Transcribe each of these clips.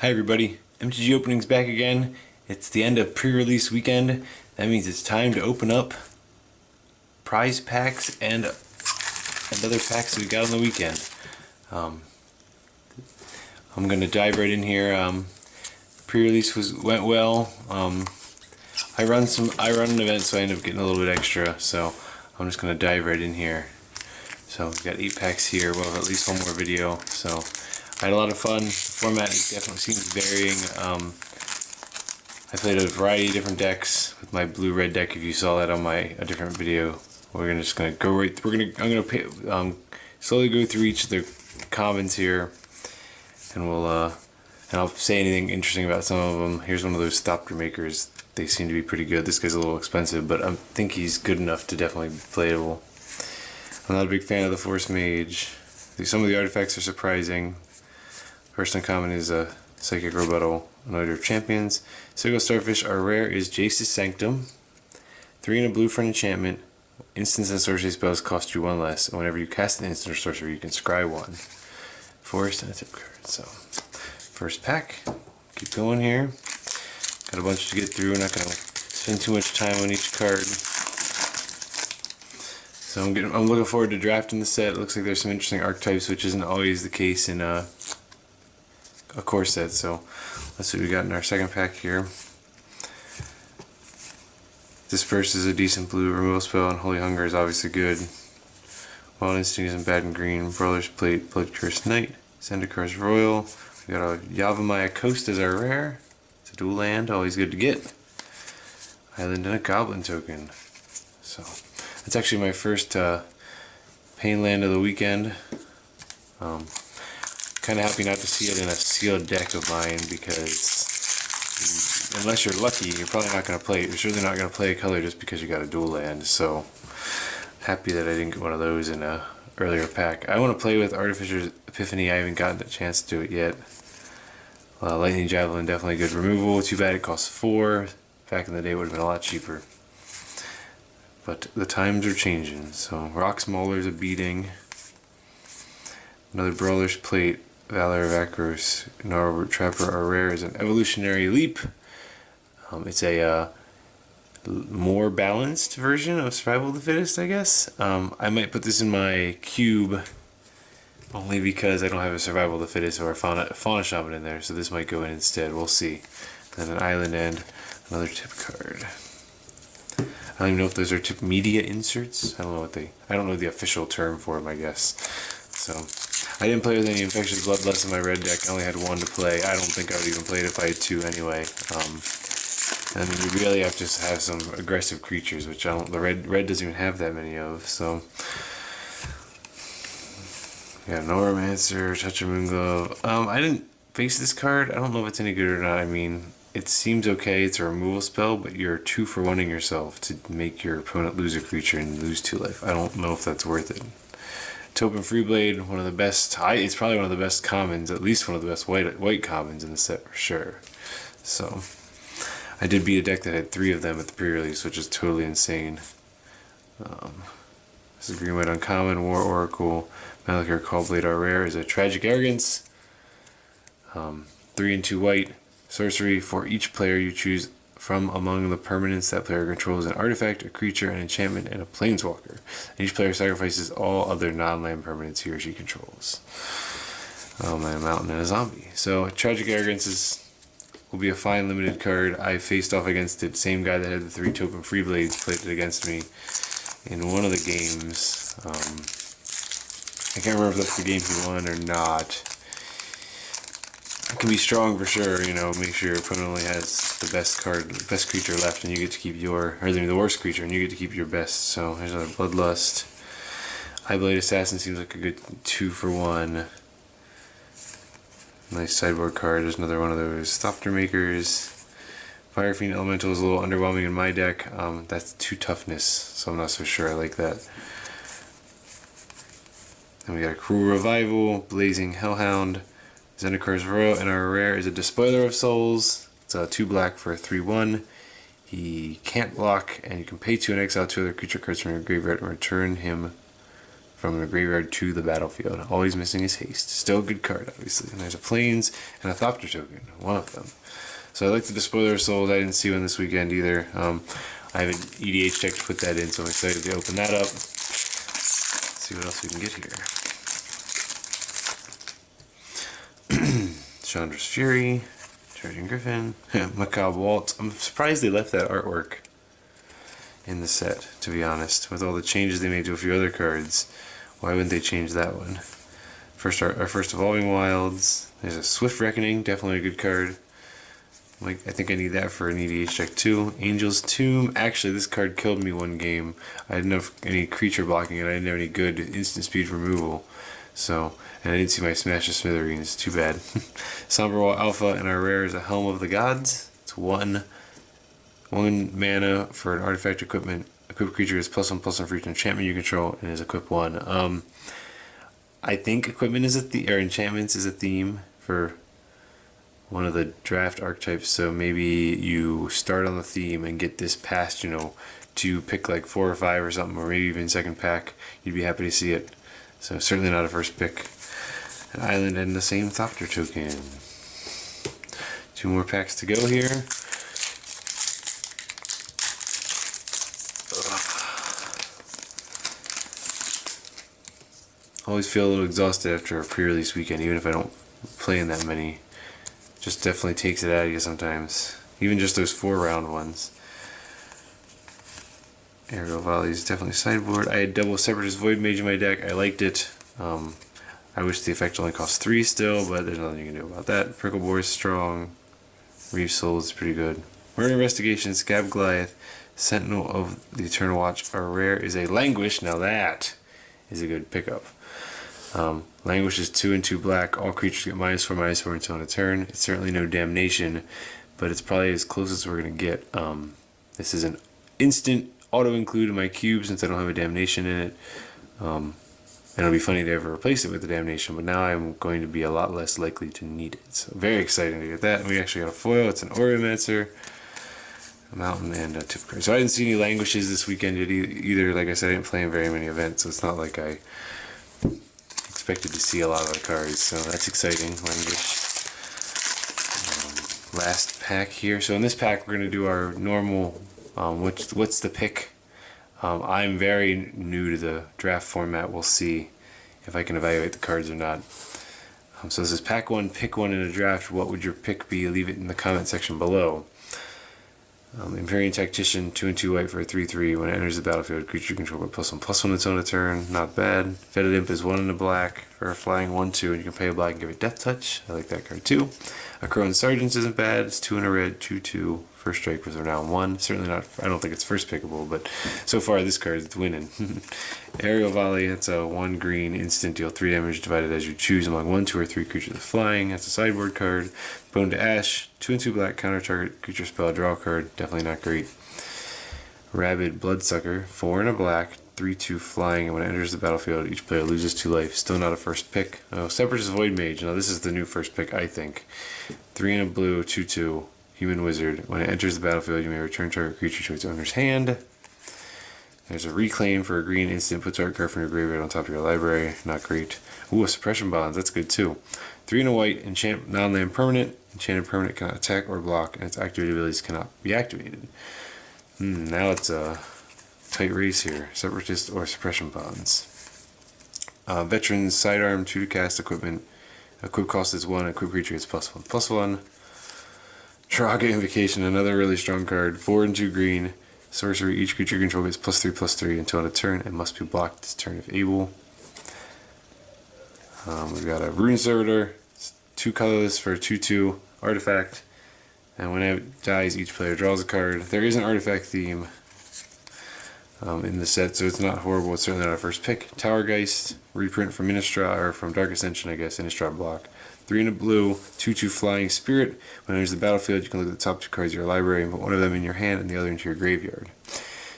Hi everybody, MTG opening's back again. It's the end of pre-release weekend. That means it's time to open up prize packs and other packs that we got on the weekend. I'm gonna dive right in here. Pre-release went well. I run an event, so I end up getting a little bit extra. So I'm just gonna dive right in here. So we've got 8 packs here. We'll have at least one more video. So I had a lot of fun. The format definitely seems varying. I played a variety of different decks with my blue-red deck. If you saw that on a different video, I'm gonna slowly go through each of the commons here, and I'll say anything interesting about some of them. Here's one of those stopper makers. They seem to be pretty good. This guy's a little expensive, but I think he's good enough to definitely be playable. I'm not a big fan of the Force Mage. Some of the artifacts are surprising. First uncommon is a Psychic Rebuttal, Anointer of Champions. Sigil Starfish, our rare is Jace's Sanctum. 3 and a blue for an enchantment. Instants and sorcery spells cost you 1 less, and whenever you cast an instant or sorcery, you can scry 1. Forest and a tip card. So, first pack. Keep going here. Got a bunch to get through. Not going to spend too much time on each card. So I'm looking forward to drafting the set. It looks like there's some interesting archetypes, which isn't always the case in a core set. So let's see what we got in our second pack here. Disperse is a decent blue. Removal spell, and Holy Hunger is obviously good. Wild Instinct isn't bad in green. Brawler's Plate, Blood Cursed Knight, Zandakar's Royal. We got a Yavimaya Coast as our rare. It's a dual land, always good to get. Island and a Goblin token. So that's actually my first pain land of the weekend. Kind of happy not to see it in a sealed deck of mine, because unless you're lucky, you're probably not going to play it. You're surely not going to play a color just because you got a dual land. So happy that I didn't get one of those in a earlier pack. I want to play with Artificer's Epiphany. I haven't gotten the chance to do it yet. Lightning Javelin, definitely good removal. Too bad it costs 4. Back in the day it would have been a lot cheaper. But the times are changing. So Rock Smolder's a beating. Another Brawler's Plate. Valor of Akros, Gnarlroot Trapper, our rare is an Evolutionary Leap. It's a more balanced version of Survival of the Fittest, I guess. I might put this in my cube only because I don't have a Survival of the Fittest or a Fauna Shaman in there, so this might go in instead. We'll see. Then an Island and another tip card. I don't even know if those are tip media inserts. I don't know the official term for them, I guess. So I didn't play with any Infectious Bloodlust in my red deck. I only had 1 to play. I don't think I would even play it if I had 2 anyway. And you really have to have some aggressive creatures, which the red doesn't even have that many of. So yeah, Neuromancer, Touch of Moonglove. I didn't face this card. I don't know if it's any good or not. I mean, it seems okay. It's a removal spell, but you're 2 for 1ing yourself to make your opponent lose a creature and lose 2 life. I don't know if that's worth it. Taupe Freeblade, one of the best. It's probably one of the best commons, at least one of the best white commons in the set for sure. So I did beat a deck that had 3 of them at the pre-release, which is totally insane. This is green white uncommon. War Oracle, Malakir Callblade, our rare is a Tragic Arrogance. 3 and 2 white sorcery for each player you choose from among the permanents that player controls: an artifact, a creature, an enchantment, and a planeswalker. And each player sacrifices all other non-land permanents he or she controls. And a mountain and a zombie. So Tragic Arrogance will be a fine limited card. I faced off against it. Same guy that had the 3 Taupe Freeblades played it against me in one of the games. I can't remember if that's the game he won or not. It can be strong for sure, make sure your opponent only has the best creature left, and you get to keep the worst creature, and you get to keep your best. So here's another Bloodlust. Eyeblade Assassin seems like a good 2 for 1. Nice sideboard card. There's another one of those Thopter Makers. Fire Fiend Elemental is a little underwhelming in my deck. That's 2 toughness, so I'm not so sure I like that. Then we got a Cruel Revival, Blazing Hellhound, Zandakar's Royal, and our rare is a Despoiler of Souls. It's a 2 black for a 3/1. He can't block, and you can pay 2 and exile 2 other creature cards from your graveyard and return him from the graveyard to the battlefield. Always missing his haste. Still a good card, obviously. And there's a Plains and a Thopter token, one of them. So I like the Despoiler of Souls. I didn't see one this weekend either. I have an EDH deck to put that in, so I'm excited to open that up. Let's see what else we can get here. Chandra's Fury, Charging Griffin, Macabre Waltz. I'm surprised they left that artwork in the set, to be honest. With all the changes they made to a few other cards, why wouldn't they change that one? First Evolving Wilds. There's a Swift Reckoning, definitely a good card. Like, I think I need that for an EDH deck too. Angel's Tomb. Actually, this card killed me one game. I didn't have any creature blocking it. I didn't have any good instant speed removal. So, and I didn't see my Smash of Smithereens. Too bad. Somberwall Alpha, and our rare is a Helm of the Gods. It's one mana for an artifact equipment. Equipped creature is +1/+1 for each enchantment you control, and is equip 1. I think equipment is or enchantments is a theme for one of the draft archetypes, so maybe you start on the theme and get this past, to pick like 4 or 5 or something, or maybe even second pack. You'd be happy to see it. So certainly not a first pick. An island and the same Thopter token. 2 more packs to go here. Always feel a little exhausted after a pre-release weekend, even if I don't play in that many. Just definitely takes it out of you sometimes. Even just those 4-round ones. Aerial Volley is definitely sideboard. I had double Separatist Void Mage in my deck. I liked it. I wish the effect only costs 3 still, but there's nothing you can do about that. Prickle Boar is strong. Reeve Soul is pretty good. Murder Investigation, Scab Goliath, Sentinel of the Eternal Watch. Our rare is a Languish. Now that is a good pickup. Languish is 2 and 2 black. All creatures get -4/-4 until end of turn. It's certainly no damnation, but it's probably as close as we're going to get. This is an instant auto-include in my cube since I don't have a damnation in it. And it'll be funny to ever replace it with the damnation, but now I'm going to be a lot less likely to need it. So very exciting to get that. And we actually got a foil. It's an Aurimancer, a Mountain, and a Tip Card. So I didn't see any Languishes this weekend either. Like I said, I didn't play in very many events, so it's not like I expected to see a lot of the cards. So that's exciting. Languish. Last pack here. So in this pack, we're going to do our normal what's the pick. I'm very new to the draft format. We'll see if I can evaluate the cards or not. So this is pack 1, pick 1 in a draft. What would your pick be? Leave it in the comment section below. Empyrean Tactician, 2 and 2 white for a 3/3. When it enters the battlefield, creature control by +1/+1 its own turn. Not bad. Fetid Imp is 1 in a black for a flying 1/2, and you can pay a black and give it Death Touch. I like that card too. A Crone Sergeant isn't bad. It's 2 in a red, 2/2. First strike with renown 1. Certainly not. I don't think it's first pickable, but so far this card is winning. Aerial Volley. That's a 1 green instant, deal 3 damage divided as you choose among 1, 2, or 3 creatures with flying. That's a sideboard card. Bone to Ash. 2 and 2 black. Counter target creature spell. Draw card. Definitely not great. Rabid Bloodsucker. 4 and a black. 3/2 flying, and when it enters the battlefield, each player loses 2 life. Still not a first pick. Oh, Separatist Void Mage. Now this is the new first pick, I think. 3 and a blue. 2/2. Human Wizard. When it enters the battlefield, you may return target creature to its owner's hand. There's a Reclaim for a green instant. Put target card from your graveyard on top of your library. Not great. Ooh, a Suppression Bonds. That's good too. 3 and a white. Enchant non-land permanent. Enchanted permanent cannot attack or block, and its activated abilities cannot be activated. Now it's a tight race here. Separatist or Suppression Bonds. Veterans Sidearm. 2 to cast equipment. Equip cost is 1. Equip creature gets +1/+1. Traga Invocation, another really strong card. 4 and 2 green. Sorcery, each creature control gets +3/+3 until end of turn and must be blocked this turn if able. We've got a Rune Servitor. It's 2 colorless for a 2/2 artifact. And when it dies, each player draws a card. There is an artifact theme in the set, so it's not horrible. It's certainly not a first pick. Towergeist, reprint from Innistrad, or from Dark Ascension, I guess, Innistrad block. 3 and a blue, 2/2 flying spirit. When it enters the battlefield, you can look at the top 2 cards of your library and put one of them in your hand and the other into your graveyard.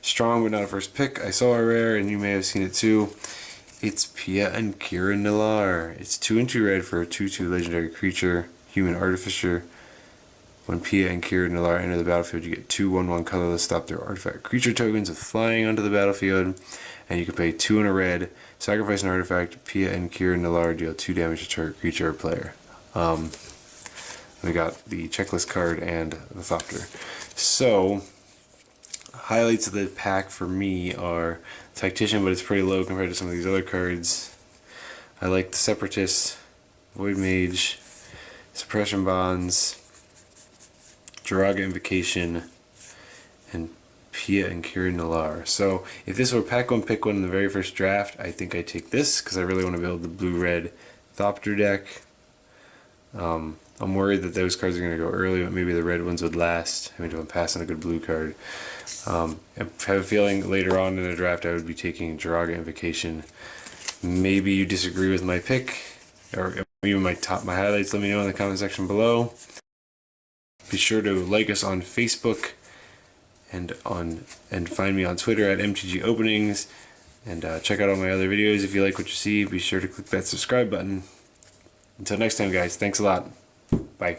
Strong but not a first pick. I saw a rare, and you may have seen it too. It's Pia and Kira Nilar. It's 2 and 2 red for a 2/2 legendary creature, Human Artificer. When Pia and Kira Nalar enter the battlefield, you get 2/1/1 colorless stop their artifact creature tokens with flying onto the battlefield, and you can pay 2 and a red, sacrifice an artifact. Pia and Kira Nalar deal 2 damage to target creature or player. We got the checklist card and the Thopter. So, highlights of the pack for me are Tactician, but it's pretty low compared to some of these other cards. I like the Separatist, Void Mage, Suppression Bonds, Jiraga Invocation, and Pia and Kira Nalar. So if this were pack one, pick one in the very first draft, I think I'd take this because I really want to build the blue-red Thopter deck. I'm worried that those cards are going to go early, but maybe the red ones would last. I mean, if I'm passing a good blue card. I have a feeling later on in the draft I would be taking Jiraga Invocation. Maybe you disagree with my pick, or even my highlights. Let me know in the comment section below. Be sure to like us on Facebook and find me on Twitter at MTG Openings, and check out all my other videos. If you like what you see, be sure to click that subscribe button. Until next time, guys, thanks a lot. Bye.